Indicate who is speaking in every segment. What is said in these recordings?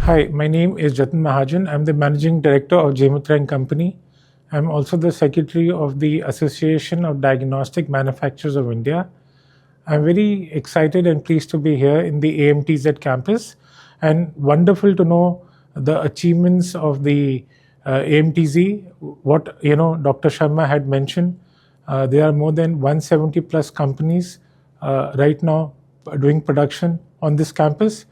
Speaker 1: Hi, my name is Jatin Mahajan. I'm the Managing Director of Mitra and Company. I'm also the Secretary of the Association of Diagnostic Manufacturers of India. I'm very excited and pleased to be here in the AMTZ campus, and wonderful to know the achievements of the AMTZ. What Dr. Sharma had mentioned, there are more than 170 plus companies right now doing production on this campus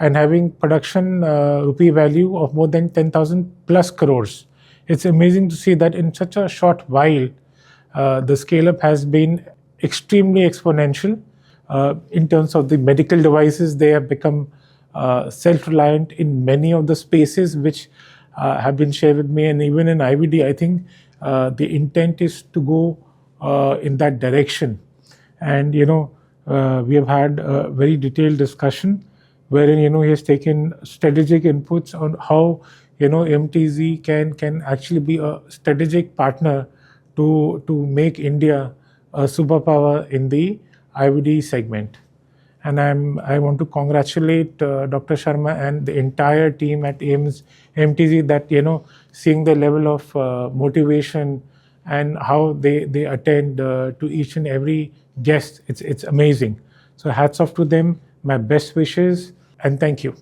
Speaker 1: and having production rupee value of more than 10,000 plus crores. It's amazing to see that in such a short while, the scale up has been extremely exponential. In terms of the medical devices, they have become self-reliant in many of the spaces which have been shared with me. And even in IVD, I think the intent is to go in that direction. And, we have had a very detailed discussion wherein, he has taken strategic inputs on how, MTZ can actually be a strategic partner to make India a superpower in the IVD segment. And I want to congratulate Dr. Sharma and the entire team at MTZ that, seeing the level of motivation and how they attend to each and every guest, it's amazing. So hats off to them, my best wishes, and thank you.